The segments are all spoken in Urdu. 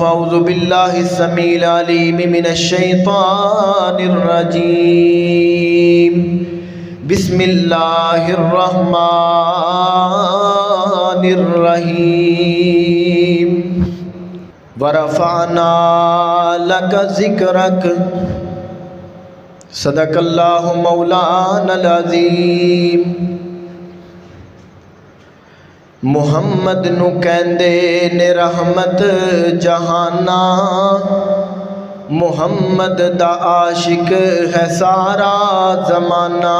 أعوذ بالله السميع العليم من الشيطان الرجيم بسم الله الرحمن الرحيم ورفعنا لك ذكرك صدق الله مولانا العظيم محمد نو کہندے نے رحمت جہانا محمد دا عاشق ہے سارا زمانہ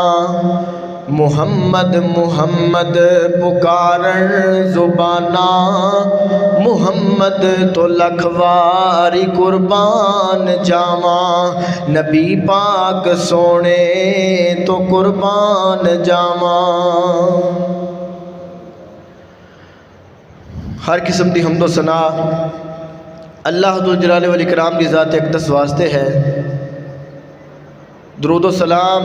محمد محمد پکارن زبانہ محمد تو لکھواری قربان جاواں نبی پاک سونے تو قربان جاواں۔ ہر قسم دی حمد و ثنا اللہ ذو جلال والاکرام دی ذات اقدس واسطے ہے۔ درود و سلام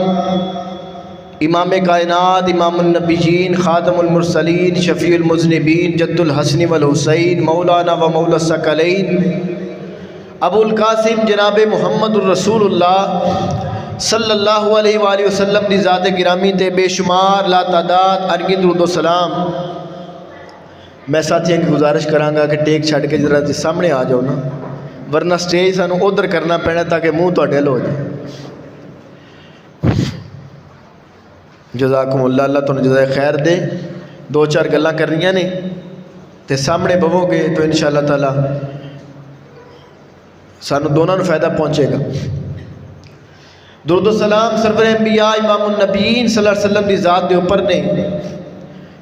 امام کائنات امام النبیین خاتم المرسلین شفیع المذنبین جد الحسن والحسین مولانا و مولا الثقلین ابو القاسم جناب محمد الرسول اللہ صلی اللہ علیہ وآلہ وسلم دی ذات گرامی تے بے شمار لا تعداد ارگی درود و سلام۔ میں ساتھیوں کی گزارش کرانگا کہ ٹیک چھڑ کے ذرا سامنے آ جاؤ نا، ورنہ سٹیج سانو ادھر کرنا پینا تاکہ منہ تو ڈھل ہو جائے۔ جزاکم اللہ، اللہ تو جزائے خیر دے۔ دو چار گلاں کرنیاں نے تے سامنے بہو گے تو انشاءاللہ تعالی سانو دونوں نو فائدہ پہنچے گا۔ درود و سلام سرور انبیاء امام النبیین صلی اللہ علیہ وسلم دی ذات دے اوپر نے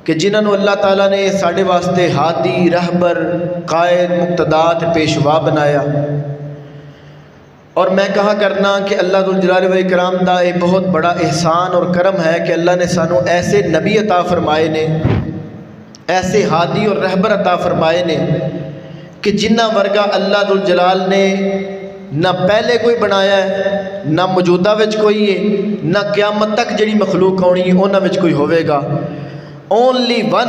کہ جنہوں اللہ تعالیٰ نے ساڑھے واسطے ہادی رہبر قائد مقتدات پیشوا بنایا، اور میں کہا کرنا کہ اللہ ذو الجلال والاکرام دا ایک بہت بڑا احسان اور کرم ہے کہ اللہ نے سانو ایسے نبی عطا فرمائے نے، ایسے ہادی اور رہبر عطا فرمائے نے کہ جنہ ورگا اللہ ذو الجلال نے نہ پہلے کوئی بنایا ہے، نہ موجودہ وچ کوئی ہے، نہ قیامت تک جڑی مخلوق آنی ہے انہاں وچ کوئی ہوئے گا۔ اونلی ون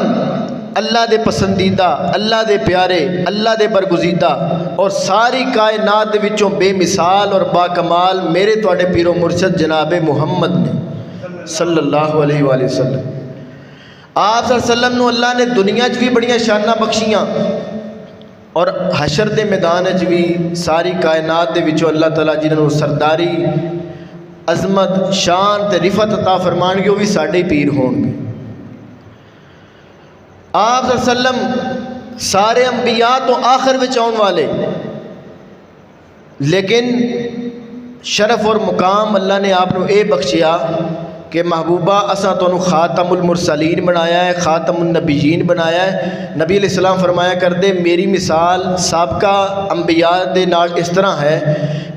اللہ دے پسندیدہ، اللہ دے پیارے، اللہ دے برگزیدہ اور ساری کائنات دے وچوں بے مثال اور باکمال میرے تواڈے پیر و مرشد جناب محمد نے صلی اللہ علیہ وآلہ وسلم۔ آپ صلی اللہ علیہ وسلم نو اللہ نے دنیا چ بھی بڑیاں شاناں بخشیاں اور حشر دے میدان چ بھی ساری کائنات دے وچوں اللہ تعالیٰ جنہوں سرداری عظمت شان تے رفعت عطا فرمان گے وہ بھی ساڈے پیر ہون گے۔ آپ صلی اللہ علیہ وسلم سارے انبیاء تو آخر وچ آن والے، لیکن شرف اور مقام اللہ نے آپ نو اے بخشیا کہ محبوبہ اساں تو خاتم المرسلین بنایا ہے، خاتم النبیین بنایا ہے۔ نبی علیہ السلام فرمایا کر دے میری مثال سابقہ انبیاء دے نال اس طرح ہے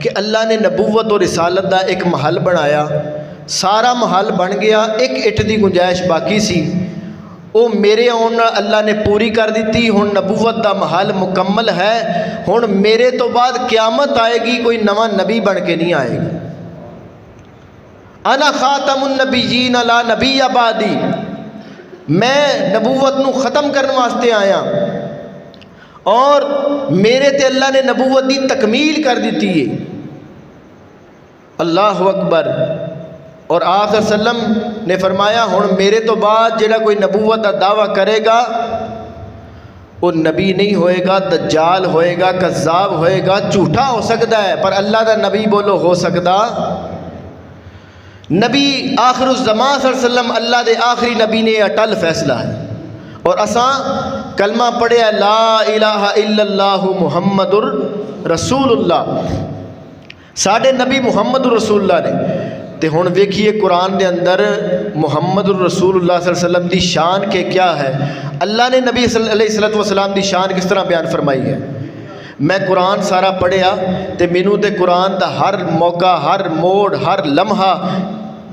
کہ اللہ نے نبوت اور رسالت دا ایک محل بنایا، سارا محل بن گیا، ایک اٹ دی گنجائش باقی سی، وہ میرے آن اللہ نے پوری کر دیتی۔ ہن نبوت دا محل مکمل ہے، ہن میرے تو بعد قیامت آئے گی، کوئی نواں نبی بن کے نہیں آئے گا۔ انا خاتم النبیین لا نبی بعدی، میں نبوت نو ختم کرنے واسطے آیا اور میرے تے اللہ نے نبوت دی تکمیل کر دیتی ہے۔ اللہ اکبر۔ اور آپ صلی اللہ علیہ وسلم نے فرمایا ہن میرے تو بعد جڑا کوئی نبوت کا دعویٰ کرے گا وہ نبی نہیں ہوئے گا، دجال ہوئے گا، کذاب ہوئے گا، جھوٹا ہو سکتا ہے، پر اللہ دا نبی بولو ہو سکتا نبی آخر الزمان صلی اللہ علیہ وسلم اللہ دے آخری نبی نے اٹل فیصلہ ہے۔ اور اساں کلمہ پڑھیا لا الہ الا اللہ محمد رسول اللہ، ساڈے نبی محمد رسول اللہ نے تے ہن ویکھیے قرآن دے اندر محمد الرسول اللہ صلی اللہ علیہ وسلم دی شان کے کیا ہے، اللہ نے نبی صلی اللہ علیہ وسلم دی شان کس طرح بیان فرمائی ہے۔ میں قرآن سارا پڑھیا تے مینوں تے قرآن دا ہر موقع، ہر موڑ، ہر لمحہ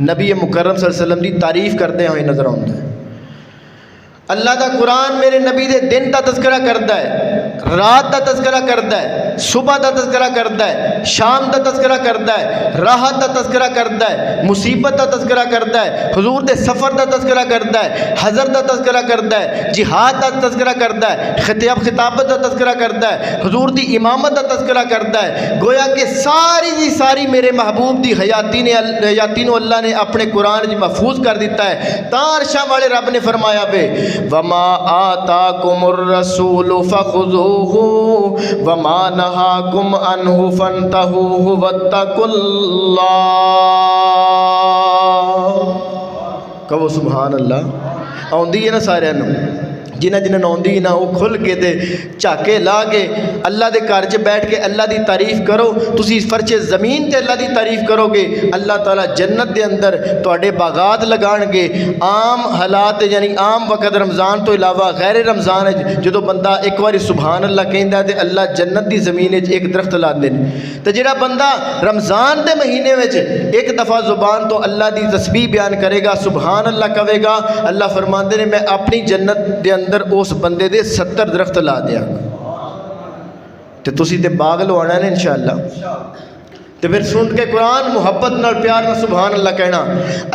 نبی مکرم صلی اللہ علیہ وسلم دی تعریف کرتے ہوئے نظر آتا ہے۔ اللہ دا قرآن میرے نبی دے دن دا تذکرہ کرتا ہے، رات دا تذکرہ کرتا ہے، صبح دا تذکرہ کرتا ہے، شام دا تذکرہ کرتا ہے، راحت دا تذکرہ کرتا ہے، مصیبت دا تذکرہ کرتا ہے، حضور دے سفر دا تذکرہ کرتا ہے، حضر دا تذکرہ کرتا ہے، جہاد دا تذکرہ کرتا ہے، خطابت دا تذکرہ کرتا ہے، حضور دی امامت دا تذکرہ کرتا ہے۔ گویا کہ ساری دی ساری میرے محبوب دی حیاتی نو اللہ نے اپنے قرآن جی محفوظ کر دیتا ہے۔ تارشاں والے رب نے فرمایا بے وما آتاکم الرسول فخذوہ وما نہاکم عنہ فانتہوہ واتقوا اللہ۔ کہو سبحان اللہ۔ آؤندی ہے نا سارے نو، جنہ جنہ آؤندی نا وہ کھل کے تے جھاکے لا کے اللہ دے گھر چ بیٹھ کے اللہ دی تعریف کرو۔ تسی فرچے زمین تے اللہ دی تعریف کرو گے، اللہ تعالیٰ جنت دے اندر تواڈے باغات لگان گے۔ عام حالات یعنی عام وقت رمضان تو علاوہ غیر رمضان جدو بندہ ایک واری سبحان اللہ کہندا ہے تے اللہ جنت دی زمین وچ ایک درخت لا دے نے۔ تے جڑا بندہ رمضان دے مہینے وچ ایک دفعہ زبان تو اللہ دی تسبیح بیان کرے گا، سبحان اللہ کہے گا، اللہ فرماندے نے میں اپنی جنت دے اندر اس بندے دے 70 درخت لا دیا تے تسی تے باغ لوانا ہے انشاءاللہ۔ تو پھر سن کے قرآن محبت نال پیار نال سبحان اللہ کہنا۔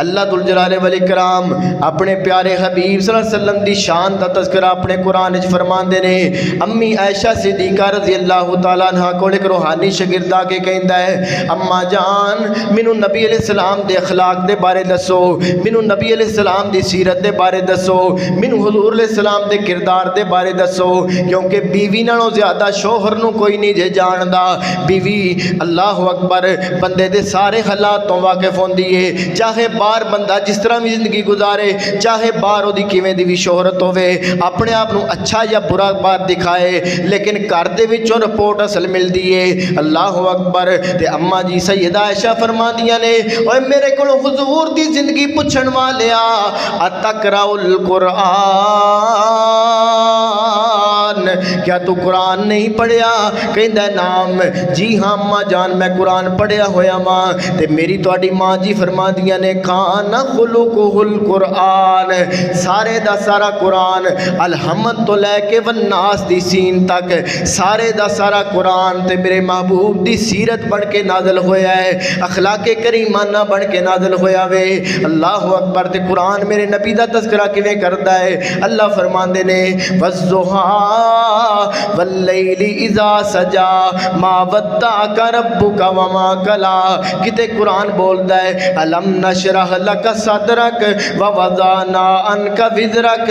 اللہ ذوالجلال والاکرام اپنے پیارے حبیب صلی اللہ علیہ وسلم دی شان دا تذکرہ اپنے قرآن وچ فرماندے نے۔ امی عائشہ صدیقہ رضی اللہ تعالیٰ عنہ کول ایک روحانی شاگرد آ کے کہندا ہے اماں جان مینوں نبی علیہ السلام دے اخلاق دے بارے دسو، مینوں نبی علیہ السلام دی سیرت دے بارے دسو، مینوں حضور علیہ السلام دے کردار دے بارے دسو، کیونکہ بیوی نالوں زیادہ شوہر نوں کوئی نہیں جے جاندا۔ بیوی اللہ اکبر بندے دے سارے حالات تو واقف ہوندی ہے، چاہے باہر بندہ جس طرح بھی زندگی گزارے، چاہے باہر وہ کیویں دی بھی شہرت ہوے، اپنے آپ نو اچھا یا برا بات دکھائے، لیکن گھر دے وچوں رپورٹ اصل ملدی ہے۔ اللہ اکبر۔ تے اماں جی سیدہ عائشہ فرماندیاں نے اوے میرے کول حضور دی زندگی پوچھن والیا اتقرأ القرآن، کیا تو قرآن نہیں پڑھیا؟ کہندا ہے نام جی ہاں اماں جان میں قرآن پڑھیا ہویا ماں۔ تے میری تواڈی ماں جی فرماندیاں نے کان خلقہ القرآن، سارے دا سارا قرآن الحمد تو لے کے والناس دی سین تک سارے دا سارا قرآن تے میرے محبوب دی سیرت بن کے نازل ہویا ہے، اخلاق کریمانہ بن کے نازل ہویا وے۔ اللہ اکبر۔ تے قرآن میرے نبی دا تذکرہ کیویں کردا ہے؟ اللہ فرماندے نے والضحیٰ واللیل اذا سجا ما ودعک ربک وما کلا۔ کتے قرآن بولدا ہے الم نشرح لک صدرک ووضعنا عنک وزرک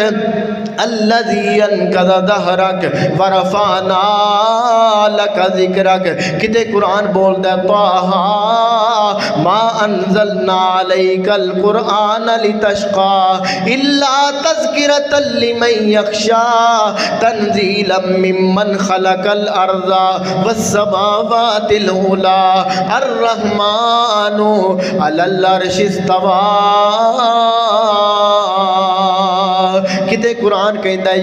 الذی انقض ظہرک ورفعنا لک ذکرک۔ کتے قرآن بولدا ہے طٰہٰ ما انزلنا علیک القرآن لتشقى الا تذکرۃ لمن یخشی تنزیلا ممن خلق الارض والسماوات العلی الرحمن علی العرش استوى۔ کتے قرآن کہندا ہے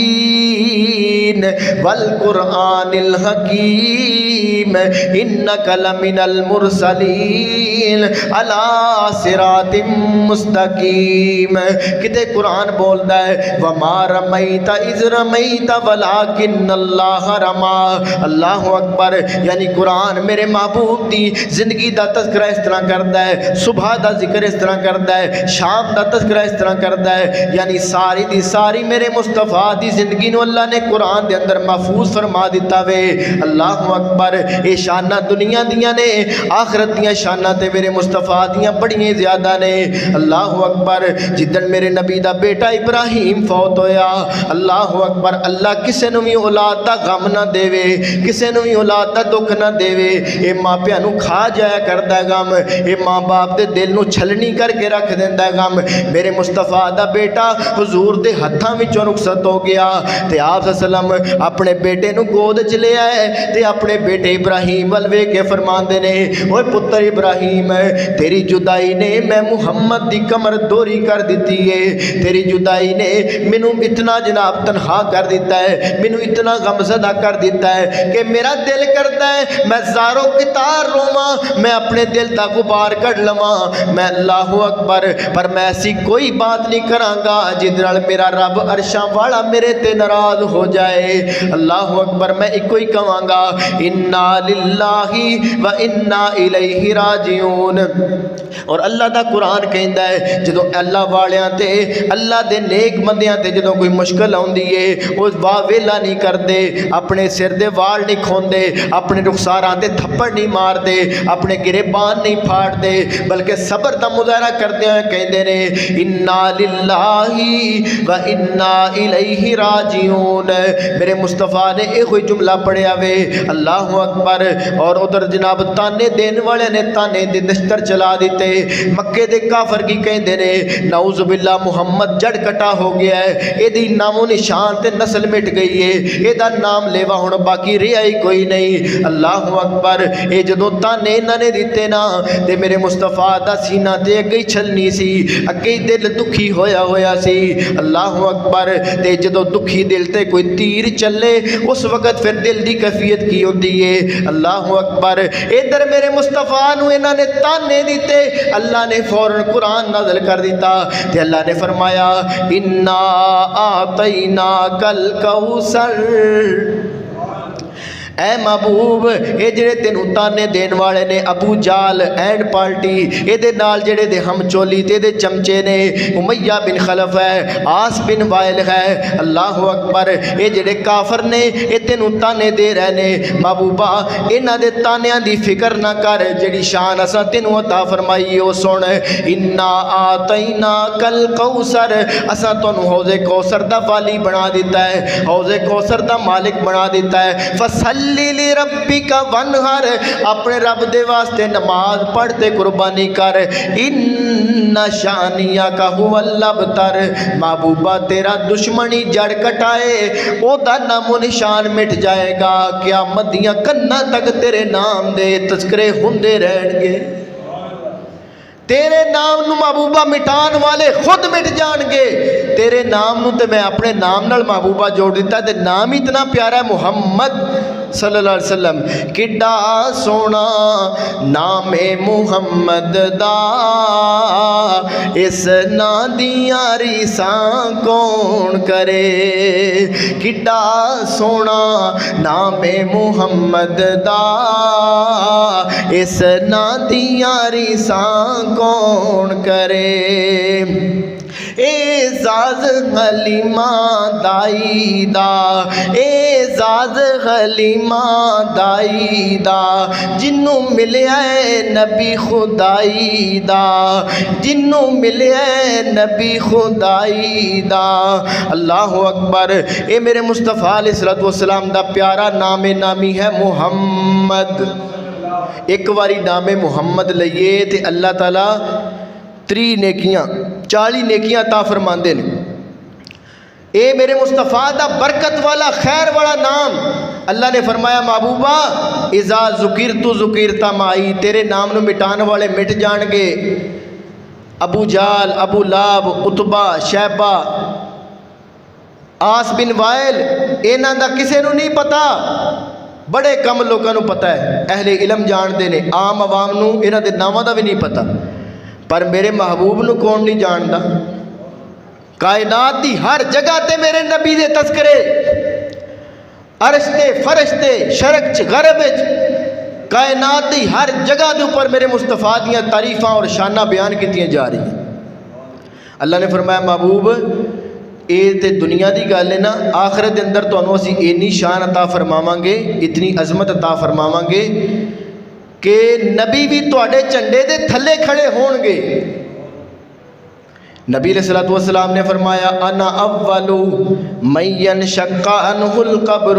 یاسین والقرآن الحکیم انک لمن المرسلین علی صراط مستقیم۔ کتے قرآن بولدا ہے وما رمیت اذ رمیت ولکن اللہ رما۔ اللہ اکبر۔ یعنی قرآن میرے محبوب دی زندگی دا تذکرہ اس طرح کردا ہے، صبح دا ذکر اس طرح کردا ہے، شام دا تذکرہ اس طرح کردا ہے۔ یعنی ساری دی ساری میرے مصطفیٰ دی زندگی نو اللہ نے قرآن دے اندر محفوظ فرما دیتا وے۔ اللہ اکبر۔ اے شانہ دنیا دیاں نے، آخرت دیاں شانہ تے میرے مصطفیٰ دیاں بڑیاں زیادہ نے۔ اللہ اکبر۔ جدن میرے نبی دا بیٹا ابراہیم فوت ہویا، اللہ اکبر، اللہ کسے نو بھی اولاد دا غم نہ دے وے، کسے نو بھی اولاد دا دکھ نہ دے وے۔ اے ماں پیاں نو کھا جایا کردا ہے غم، اے ماں باپ دے دل نو چھلنی کر کے رکھ دیندا ہے غم۔ میرے مصطفیٰ دا بیٹا حضور دے ہتھاں وچوں رخصت ہو گیا تے آپ صلی اللہ علیہ وسلم اپنے بیٹے نو گود چ لے آئے تے اپنے بیٹے ابراہیم ول ویکھ کے فرماندے نے اوے پتر ابراہیم تیری جدائی نے میں محمد دی کمر دوری کر دیتی ہے، تیری جدائی نے مینوں اتنا جناب تنہا کر دیتا ہے، مینوں اتنا غم زدہ کر دیتا ہے کہ میرا دل کرتا ہے میں زارو قطار رواں، میں اپنے دل دا غبار کڈ لواں، میں اللہ اکبر، پر میں ایسی کوئی بات نہیں کراں گا جس نال میرا رب عرشاں والا میرے تے ناراض ہو جائے۔ نے اللہ اکبر میں ایک ہی کہاں انا للہ و انا الیہ راجعون۔ اور اللہ دا قرآن کہندا ہے جدوں اللہ والیاں تے اللہ دے نیک بندیاں تے جدوں کوئی مشکل آندی ہے وہ واہ ویلا نہیں کردے، اپنے سر دے وال نہیں کھوندے، اپنے رخساراں تے تھپڑ نہیں مار دے، اپنے گریبان نہیں پھاڑ دے، بلکہ صبر دا مظاہرہ کردے ہیں کہندے نے انا للہ و انا الیہ راجعون۔ میرے مصطفیٰ نے ایک ہی جملہ پڑھیا وے اللہ اکبر، اور ادھر جناب تانے دین والے نے تانے دے نشتر چلا دیتے۔ مکے دے کافر کی کہندے نے نعوذ باللہ محمد جڑ کٹا ہو گیا ہے، اے دی نام و نشان تے نسل مٹ گئی ہے، اے دا نام لیوا ہن باقی رہا ہی کوئی نہیں۔ اللہ اکبر، اے جدوں تانے انہاں نے دیتے نا تے میرے مصطفیٰ دا سینہ تے اگے چھلنی سی، اگے دل دکھی ہویا سی۔ اللہ اکبر، تے جدوں دکھی دل تے کوئی تیر چلے اس وقت پھر دل دی کیفیت کی ہوندی ہے۔ اللہ اکبر، ادھر میرے مصطفیٰ نو انہاں نے تانے دیتے، اللہ نے فوراً قرآن نازل کر دیتا تے اللہ نے فرمایا انا اعطیناک الکوثر۔ اے محبوب، اے جڑے تینوں تانے دین والے نے ابو جال اینڈ پارٹی، اے دے نال جڑے دے ہم چولی تے دے چمچے نے امیہ بن خلف ہے، آس بن وائل ہے، اللہ اکبر، اے جڑے کافر نے اے تینوں تانے دے رہے نے۔ محبوبہ انہاں دے تانیاں دی فکر نہ کر، جڑی شان اساں تینوں عطا فرمائی او سن انا اعطیناک الکوثر، اساں تانوں حوض کوثر دا والی بنا دیتا ہے، حوض کوثر دا مالک بنا دیتا ہے۔ فصلی لربک وانحر، اپنے رب دے واسطے نماز پڑھتے قربانی کر، ان شانیک هو الابتر، محبوبہ تیرا دشمنی جڑ کٹائے او دا نام و نشان مٹ جائے گا، قیامت دیاں کناں تک تیرے نام دے تذکرے ہوندے رہن گے، تیرے نام نو محبوبہ مٹان والے خود مٹ جان گے۔ تیرے نام نو تے میں اپنے نام نال محبوبہ جوڑ دیتا، تے نام اتنا پیارا ہے محمد صلی اللہ علیہ وسلم، کڈا سونا نام محمد دا، اس نام دیاں ریساں کون کرے، کڈا سونا نام محمد دا، اس نام دیاں ریساں کون کرے، اعزاز حلیمہ دائی دا، اعزاز حلیمہ دائی دا، جنوں ملیا ہے نبی خدائی دا، جنوں ملیا ہے نبی خدائی دا۔ اللہ اکبر، اے میرے مصطفیٰ علیہ السلام دا پیارا نام نامی ہے محمد۔ ایک واری نام محمد لئیے تے اللہ تعالیٰ 3 نیکیاں 40 نیکیاں عطا فرماندے نے۔ اے میرے مصطفیٰ دا برکت والا خیر والا نام، اللہ نے فرمایا محبوبہ اذا ذکرت ذکرت معی، تیرے نام نو مٹان والے مٹ جان گے۔ ابو جال، ابو لاب، عتبہ، شیبہ، آس بن وائل، انہاں دا کسے نو نہیں پتا، بڑے کم لوگوں نو پتا ہے، اہل علم جان دے نے، عام عوام نو انہاں دے ناماں دا بھی نہیں پتا، پر میرے محبوب نو کون نہیں جاندا؟ کائنات دی ہر جگہ تے میرے نبی دے تذکرے، عرش تے فرش تے شرق چ غرب چ، کائنات دی ہر جگہ دے اوپر میرے مصطفیٰ دیاں تعریفاں اور شانہ بیان کیتیاں جا رہی ہیں۔ اللہ نے فرمایا محبوب اے تے دنیا دی گل ہے نا، آخرت دے اندر تانوں اسی اینی شان عطا فرماواں گے، اتنی عظمت عطا فرماواں گے کہ نبی بھی تواڈے جھنڈے دے تھلے کھڑے ہون گے۔ نبی علیہ السلام نے فرمایا انا اول من ينشق عنه القبر،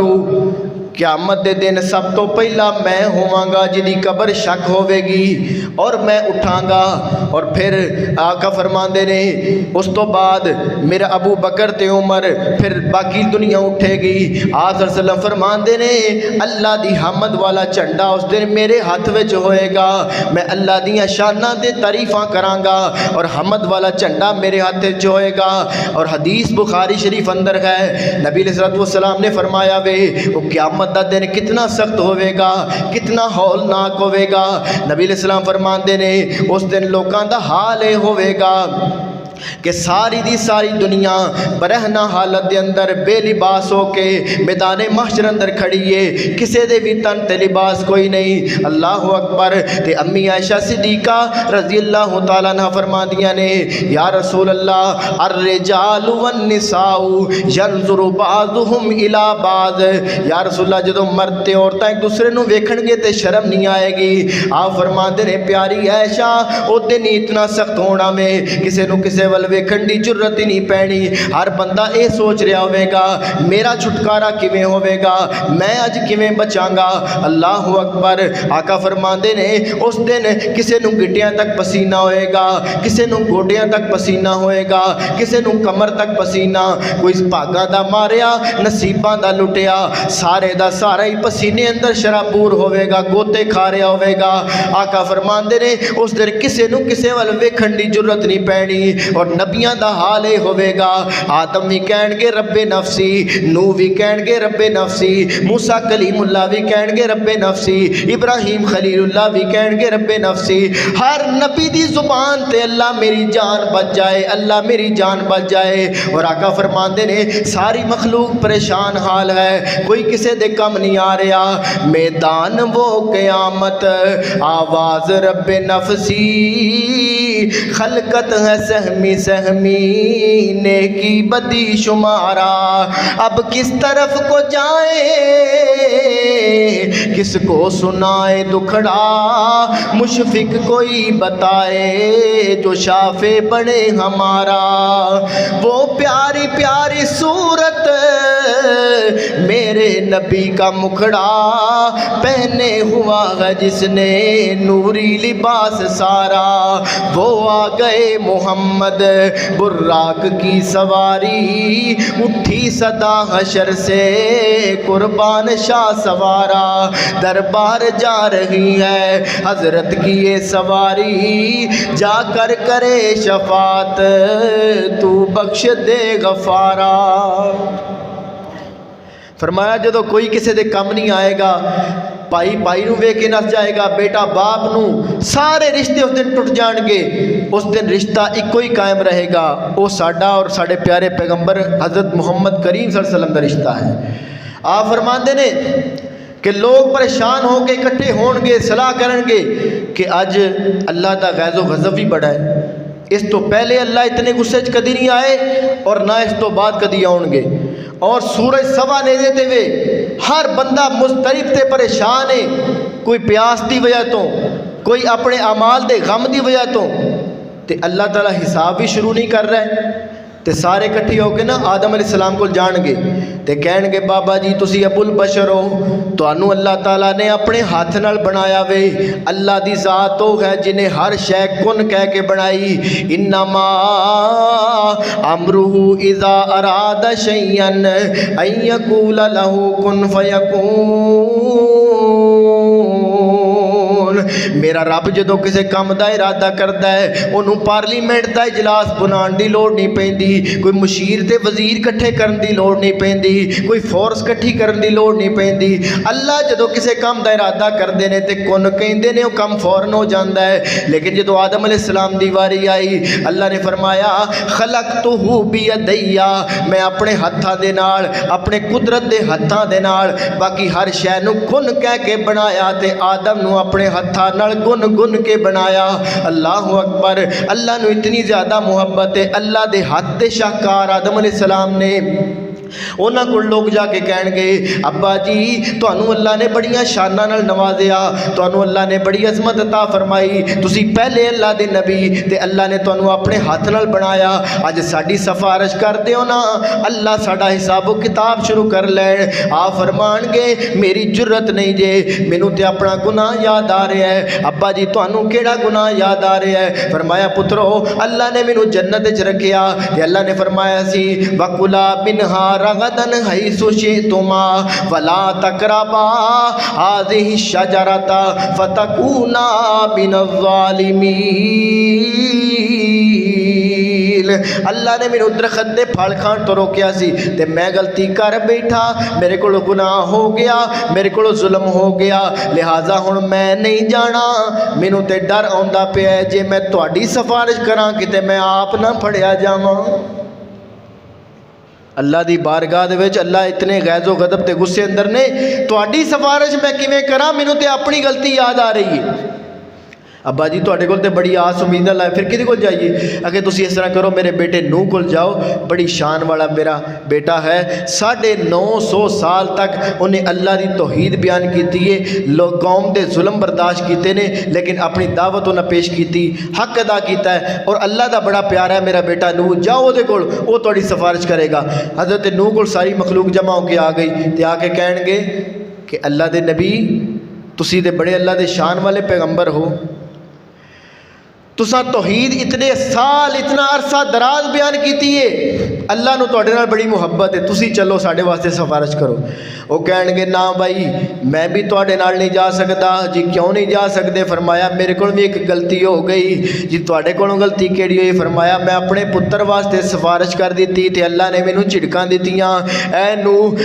قیامت دے دن سب تو پہلا میں ہواں گا جدی قبر شک ہوے گی اور میں اٹھاں گا، اور پھر آقا فرماندے نے اس تو بعد میرا ابو بکر تے عمر، پھر باقی دنیا اٹھے گی۔ آپ صلی اللہ علیہ وسلم فرماندے نے اللہ دی حمد والا جھنڈا اس دن میرے ہاتھ وچ ہوئے گا، میں اللہ دیاں شاناں تے تعریفاں کراں گا اور حمد والا جھنڈا میرے ہاتھ وچ ہوئے گا۔ اور حدیث بخاری شریف اندر ہے، نبی علیہ السلام نے فرمایا وے وہ قیامت دا دن کتنا سخت ہوئے گا، کتنا ہولناک ہوئے گا۔ نبی علیہ السلام فرماندے نے اس دن لوکاں دا حال اے ہوئے گا کہ ساری دی ساری دنیا برہنا حالت دے اندر بے لباس ہو کے میدان محشر اندر کھڑی ہے، کسے دے بھی تن تے لباس کوئی نہیں۔ اللہ اکبر۔ تے امی عائشہ صدیقہ رضی اللہ تعالیٰ عنہ فرما دیا نے یا رسول اللہ الرجال والنساء ينظر بعضهم الى بعض، یا رسول اللہ جدو مرد تے عورتاں ایک دوسرے نو ویکھن گے تے شرم نہیں آئے گی۔ آپ فرما دے نے پیاری عائشہ او دن اتنا سخت ہونا میں کسے نو کسے ول ویکھن دی جرت ہی نہیں پینی، ہر بندہ اے سوچ رہا ہوئے گا میرا چھٹکارا کیویں ہوئے گا، میں اج کیویں بچاں گا۔ اللہ اکبر۔ آقا فرماندے نے اس دن کسے نو گٹیاں تک پسینہ ہوئے گا، کسے نو گوڈیاں تک پسینہ ہوئے گا، کسے نو کمر تک پسینہ، کوئی بھاگاں دا ماریا نصیباں دا لٹیا، سارے دا سارا ہی پسینے اندر شرابور ہوئے گا، گوتے کھا رہا ہوئے گا۔ آقا فرماندے نے اس دن کسے نو کسے ول ویکھن دی جرت نہیں پینی، اور نبیاں دا حال اے ہوئے گا آدم بھی کہن گے رب نفسی، نوح بھی کہن گے رب نفسی، موسیٰ کلیم اللہ بھی کہن گے رب نفسی، ابراہیم خلیل اللہ بھی کہن گے رب نفسی۔ ہر نبی دی زبان تے اللہ میری جان بچ جائے، اللہ میری جان بچ جائے۔ اور آقا فرماندے نے ساری مخلوق پریشان حال ہے، کوئی کسے دے کم نہیں آ رہا، میدان وہ قیامت آواز رب نفسی، خلقت ہے سہمی سہمی نیکی بدی شمارا، اب کس طرف کو جائے کس کو سنائے دکھڑا، مشفق کوئی بتائے جو شافع بنے ہمارا، وہ پیاری پیاری صورت میرے نبی کا مکھڑا پہنے ہوا ہے جس نے نوری لباس سارا، وہ آ گئے محمد براق کی سواری، اٹھی صدا حشر سے قربان شاہ سوارا، دربار جا رہی ہے حضرت کی یہ سواری، جا کر کرے شفاعت تو بخش دے غفارا۔ فرمایا جدو کوئی کسی دے کم نہیں آئے گا، بھائی بھائی نو وے کے نس جائے گا، بیٹا باپ نو، سارے رشتے اس دن ٹوٹ جان گے، اس دن رشتہ ایک کوئی قائم رہے گا، وہ ساڈا اور ساڈے پیارے پیغمبر حضرت محمد کریم صلی اللہ علیہ وسلم کا رشتہ ہے۔ آپ فرماندے نے کہ لوگ پریشان ہو کے اکٹھے ہون گے، صلاح کرن گے کہ اج اللہ دا غیظ و غضب بھی بڑا ہے، اس تو پہلے اللہ اتنے غصے چ کدی نہیں آئے اور نہ اس تو بعد کدی آؤں گے، اور سورج سوا نیزے تے وے ہر بندہ مضطرب تے پریشان ہے، کوئی پیاس دی وجہ تو، کوئی اپنے اعمال دے غم دی وجہ تو، تے اللہ تعالیٰ حساب بھی شروع نہیں کر رہا ہے، تے سارے کٹھی ہو کے نا آدم علیہ السلام کو جان گے تے کہن گے بابا جی تسی ابو البشر ہو، تانوں اللہ تعالیٰ نے اپنے ہاتھ نال بنایا وے، اللہ دی ذات وہ ہے جنہیں ہر شے کن کہہ کے بنائی، انما امرہ اذا اراد شیئا ان یقول لہ کن فیکون، میرا رب جدو کسے کام دا ارادہ کرتا ہے انہوں پارلیمنٹ دا اجلاس بنان دی لوڑ نہیں پیندی، کوئی مشیر تے وزیر کٹھے کرن دی لوڑ نہیں پیندی، کوئی فورس کٹھی کرن دی لوڑ نہیں پیندی، اللہ جدو کسے کام دا ارادہ کردے نے تے کن کہندے نے وہ کام فوراً ہو جاندا ہے۔ لیکن جدو آدم علیہ السلام دی واری آئی اللہ نے فرمایا خلقتہ بیدیا، میں اپنے ہتھاں دے نال اپنے قدرت دے ہتھاں دے نال باقی ہر شے نو کن کہہ کے بنایا تے آدم نو اپنے ہتھاں نال گن گن کے بنایا۔ اللہ اکبر۔ اللہ نو اتنی زیادہ محبت ہے، اللہ دے ہاتھ دے شاہکار آدم علیہ السلام نے انہاں کو لوگ جا کے کہن گے ابا جی تانوں اللہ نے بڑیاں شاناں نال نوازیا، تانوں اللہ نے بڑی عظمت عطا فرمائی، تسی پہلے اللہ دے نبی تے اللہ نے تانوں اپنے ہاتھ نال بنایا، اج ساڈی سفارش کر دیو نا اللہ ساڈا حساب و کتاب شروع کر لین۔ آپ فرمان گے میری جرت نہیں جے، مینوں تے اپنا گناہ یاد آ رہا ہے۔ ابا جی تانوں کیڑا گناہ یاد آ رہا ہے؟ فرمایا پترو اللہ نے مینوں جنت وچ رکھیا تے اللہ نے فرمایا سی وَكُلَا مِنْهَا رغدن حیث شئتما ولا تقربا هذه الشجرة فتكونا من الظالمین۔ زمین اللہ نے مینوں درخت دے پھل کھان تو روکیا سی تے میں غلطی کر بیٹھا میرے کو گناہ ہو گیا میرے کو ظلم ہو گیا لہٰذا ہن میں نہیں جانا مینوں تے ڈر آਉਂਦਾ پیا ہے جے میں تہاڈی سفارش کراں کتے میں آپ نہ پھڑیا جاواں اللہ دی بارگاہ دے وچ اللہ اتنے غیظ و غضب تے غصے اندر نے تہاڈی سفارش میں کیویں کراں مینوں تے اپنی غلطی یاد آ رہی ہے ابا جی تواڈے کول تے بڑی آس امید نال آئے پھر کدے کول جائیے اگر تسی اس طرح کرو میرے بیٹے نوح کول جاؤ بڑی شان والا میرا بیٹا ہے 950 سال تک انہیں اللہ دی توحید بیان کیتی ہے لوگ قوم دے ظلم برداشت کیتے نے لیکن اپنی دعوت انہیں پیش کیتی حق ادا کیتا ہے اور اللہ دا بڑا پیارا ہے میرا بیٹا نوح جاؤ دے کول وہ تواڈی سفارش کرے گا حضرت نوح کول ساری مخلوق جمع ہو کے آ گئی تے آ کے کہن گے کہ اللہ دے نبی تسی دے بڑے اللہ دے شان والے پیغمبر ہو تساں توحید اتنے سال اتنا عرصہ دراز بیان کیتی ہے اللہ نو تواڈے نال بڑی محبت ہے تسی چلو ساڈے واسطے سفارش کرو وہ کہن گے نا بھائی میں بھی تواڈے نال نہیں جا سکدا جی کیوں نہیں جا سکدے فرمایا میرے کول بھی ایک غلطی ہو گئی جی تواڈے کولوں غلطی کیڑی ہوئی فرمایا میں اپنے پتر واسطے سفارش کر دیتی تے اللہ نے مینوں جھڑکاں دتیاں اے نوح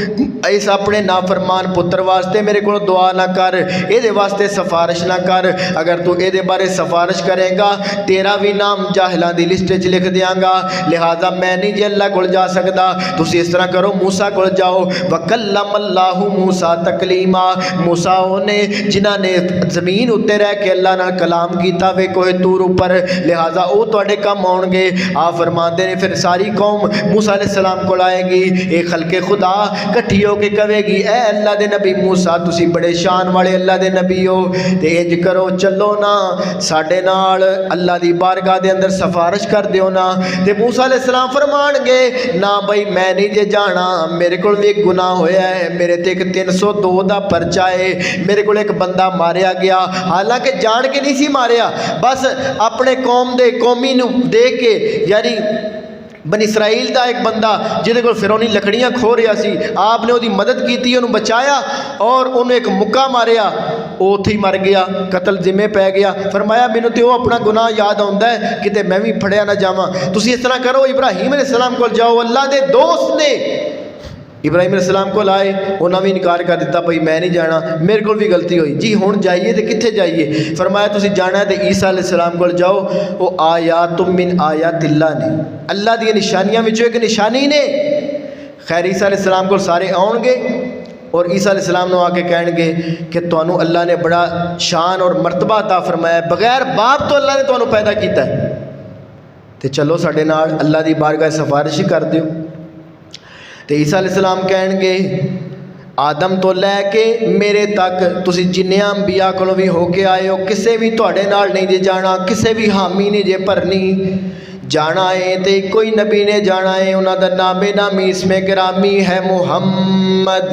اس اپنے نافرمان پتر واسطے میرے کول دعا نہ کر اے دے واسطے سفارش نہ کر اگر تو اے دے بارے سفارش کرے گا تیرا بھی نام جاہلاں دی لسٹ وچ لکھ دیاں گا لہذا میں نہیں جی اللہ کول جا سکدا تسی اس طرح کرو موسیٰ کول جاؤ وکلم اللہ موسیٰ تکلیما موسیٰ نے جنہاں نے زمین اتے رہ کے اللہ نال کلام کیتا وے کوہ طور اوپر لہذا او تواڈے کم آن گے آپ فرماندے نے پھر ساری قوم موسیٰ علیہ السلام کول آئے گی اے خلق خدا کٹھی ہو کے کہے گی اے اللہ دے نبی موسیٰ تسی بڑے شان والے اللہ دے نبی ہو تے انج کرو چلو نا ساڈے نال اللہ دی بارگاہ دے اندر سفارش کر دیو نا تے موسیٰ علیہ السلام فرمان گے نا بھائی میں نہیں جے جانا میرے کول بھی ایک گناہ ہویا ہے میرے تے ایک 302 دا پرچہ ہے میرے کول ایک بندہ ماریا گیا حالانکہ جان کے نہیں سی ماریا بس اپنے قوم دے قومی نو دے کے یعنی بنی اسرائیل دا ایک بندہ جہدے کول فرعونی لکڑیاں کھو رہا سی آپ نے وہ دی مدد کیتی انہوں بچایا اور انہوں ایک مکہ ماریا وہ اتھے ہی مر گیا قتل ذمے پہ گیا فرمایا مینوں تے وہ اپنا گناہ یاد آندا ہے کتے میں بھی پھڑیا نہ جاواں تسی اس طرح کرو ابراہیم علیہ السلام کول جاؤ اللہ دے دوست نے ابراہیم علیہ السلام کو لائے انہوں نے بھی انکار کر دیتا بھائی میں نہیں جانا میرے کو بھی غلطی ہوئی جی ہون جائیے تے کتھے جائیے فرمایا تسی جانا ہے تے عیسیٰ علیہ السلام کو جاؤ وہ آیات من آیات اللہ نے اللہ دی نشانیاں وچوں ایک نشانی نے خیر عیسیٰ علیہ السلام کو سارے آؤں گے اور عیسیٰ علیہ السلام نے آ کے کہن گے کہ تانوں اللہ نے بڑا شان اور مرتبہ عطا فرمایا ہے بغیر باپ تو اللہ نے تانوں پیدا کیتا ہے تے چلو ساڈے نال اللہ دی بارگاہ سفارش ہی کر دیو تے عیسیٰ علیہ السلام کہن گے آدم تو لے کے میرے تک تسی جنیاں انبیاء کولوں بھی ہو کے آئے ہو کسے بھی تواڈے نال نہیں جے جانا کسے بھی حامی نہیں جے بھرنی جانا ہے تے کوئی نبی نے جانا ہے انہاں دا نام نامی اسم گرامی ہے محمد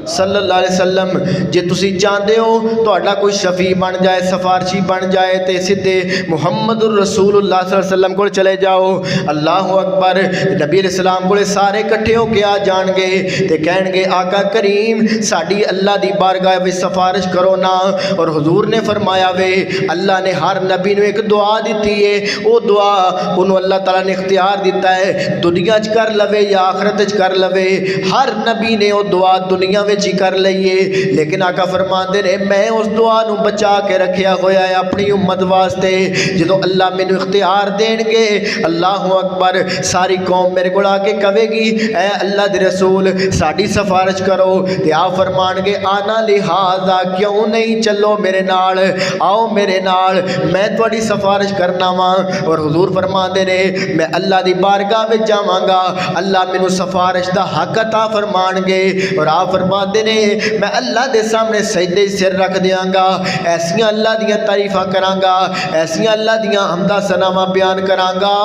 صلی اللہ علیہ وسلم جے تسی چاہتے ہو تہاڈا کوئی شفیع بن جائے سفارشی بن جائے تے سدھے محمد الرسول اللہ صلی اللہ علیہ وسلم کو چلے جاؤ اللہ اکبر نبی علیہ السلام کو سارے کٹھے ہو کے آ جان گے تے کہن گے آقا کریم ساڈی اللہ دی بارگاہ وچ سفارش کرو نا اور حضور نے فرمایا وے اللہ نے ہر نبی نو ایک دعا دیتی ہے وہ دعا انہوں اللہ تعالیٰ نے اختیار دیتا ہے دنیا چ کر لوے یا آخرت چ کر لوے ہر نبی نے وہ دعا دنیا جی کر لئیے لیکن آقا فرماندے نے میں اس دعا نو بچا کے رکھیا ہویا ہے اپنی امت واسطے جدو اللہ میں نو اختیار دین گے اللہ اکبر ساری قوم میرے کو آ کے کہے گی اے اللہ دے رسول ساڈی سفارش کرو تے آپ فرمان گے آنا لہذا کیوں نہیں چلو میرے نال آؤ میرے نال میں تواڈی سفارش کرنا وا اور حضور فرماندے نے میں اللہ دی بارگاہ وچ جاواں گا اللہ مینوں سفارش دا حق عطا فرمان گے اور آپ فرما نے میں اللہ دے سامنے سجدے سر رکھ دیاں گا ایسیاں اللہ دیاں تعریفاں کراں گا ایسیاں اللہ دیاں حمدہ ثناواں بیان کراں گا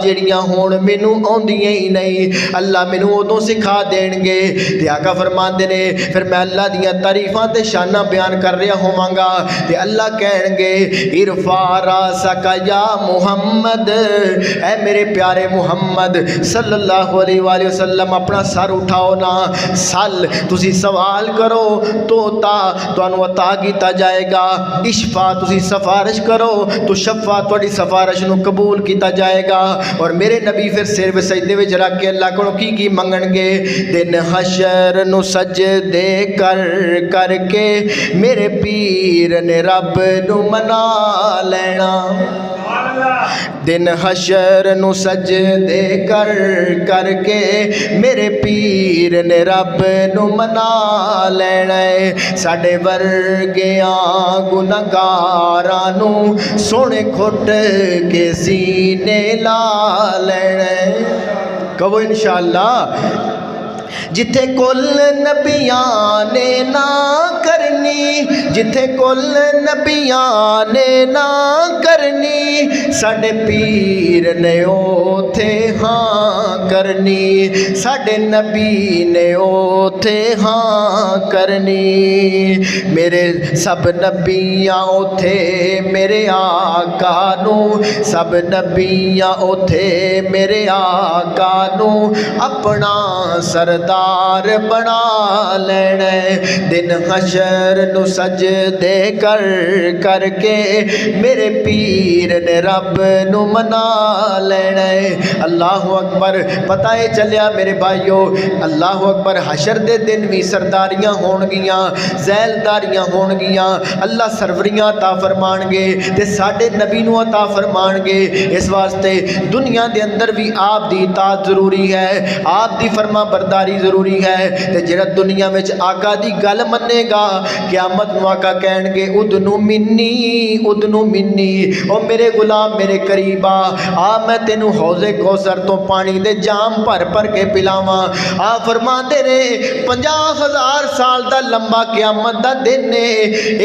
جڑیاں ہون مینوں آندیاں ہی نہیں اللہ مینوں اودوں سکھا دین گے تے آقا فرماندے نے پھر میں اللہ دیاں تعریفاں تے شاناں بیان کر رہا ہوواں گا تے اللہ کہن گے ارفع راسک یا محمد اے میرے پیارے محمد صلی اللہ علیہ وآلہ وسلم اپنا سر اٹھاؤ نا سل تسی سوال کرو تو تانوں عطا کیتا جائے گا، اشفا تسی سفارش کرو تو شفا تہاڈی سفارش نو قبول کیتا جائے گا۔ اور میرے نبی پھر سر و سجدے وچ رکھ کے اللہ کولوں کی منگن گے؟ دن حشر نو سجدے کر کر کے میرے پیر نے رب نو منا لینا، دن حشر نو سجدے کر کر کے میرے پیر نے رب نو منا لینا ہے۔ ساڈے ورگیاں گنہگاراں نو سونے کھٹ کے سینے لا لینا ہے۔ کہو انشاءاللہ۔ جتھے کل نبیاں نے نہ کرنی، جتھے کل نبیاں نے نہ کرنی، ساڈے پیر نے اوتھے ہاں کرنی، ساڈے نبی نے اوتھے ہاں کرنی۔ میرے سب نبیاں اوتھے میرے آقا نو، سب نبیاں اوتھے میرے آقا نو اپنا سردار بنا لینا ہے۔ دن حشر نو سجدے کر کر کے میرے پیر نے رب نو منا لینا ہے۔ اللہ اکبر۔ پتہ ہے چلیا میرے بھائیو، اللہ اکبر، حشر دے دن بھی سرداریاں ہون گیاں، ذیلداریاں ہون گیاں، اللہ سروریاں عطا فرمان گے تے ساڈے نبی نو عطا فرمان گے۔ اس واسطے دنیا دے اندر بھی آپ دی اطاعت ضروری ہے، آپ دی فرما برداری ضروری ہے۔ تے جڑا دنیا وچ آقا دی گل منے گا، قیامت نو آقا کہن گے ادنو منی ادنو منی، او میرے غلام میرے قریب آ میں تینوں حوض کوثر تو پانی دے جام بھر بھر کے پلاواں۔ آ فرماندے نے 50,000 سال دا لمبا قیامت دا دن ہے،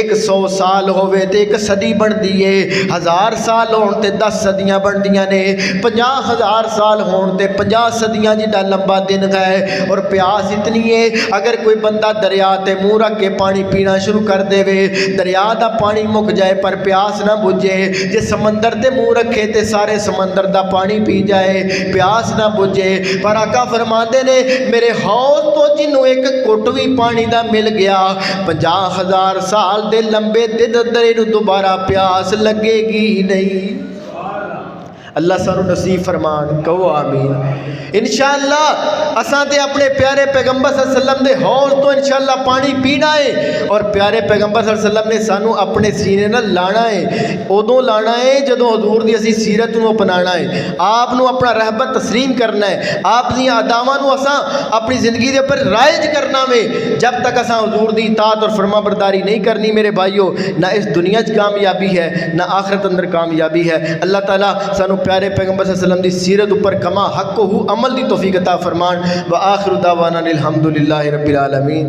100 سال ہوئے تے 1 صدی بندی ہے، 1000 سال ہون تے 10 صدیاں بندیاں نے، 50,000 سال ہون تے 50 صدیاں جڑا لمبا دن ہے۔ اور پیاس اتنی ہے، اگر کوئی بندہ دریا تے منہ رکھ کے پانی پینا شروع کر دے وے، دریا دا پانی مک جائے پر پیاس نہ بجھے، جے سمندر تے منہ رکھے تے سارے سمندر دا پانی پی جائے، پیاس نہ بجھے۔ پر آقا فرماندے نے میرے حوض تو جنوں ایک گھٹ بھی پانی دا مل گیا، 50,000 سال دے لمبے دن اندر نو دوبارہ پیاس لگے گی نہیں۔ اللہ سانو نصیب فرمان، کہو آمین۔ انشاءاللہ اساں تے اپنے پیارے پیغمبر صلی اللہ علیہ وسلم دے حوض تو انشاءاللہ پانی پینا ہے، اور پیارے پیغمبر صلی اللہ علیہ وسلم نے سانو اپنے سینے نال لانا ہے۔ ادوں لانا ہے جدوں حضور دی اسی سیرت نو اپنانا ہے، آپ نو اپنا رہبت تسلیم کرنا ہے، آپ دی اداواں نو اساں اپنی زندگی دے اوپر رائج کرنا وے۔ جب تک اساں حضور دی اطاعت اور فرما برداری نہیں کرنی میرے بھائیو، نہ اس دنیا وچ کامیابی ہے نہ آخرت اندر کامیابی ہے۔ اللہ تعالیٰ سانو پیارے پیغمبر صلی اللہ علیہ وسلم دی سیرت اوپر کما حق ہو عمل دی توفیق عطا فرمان۔ وآخر دعوانا الحمدللہ رب العالمین۔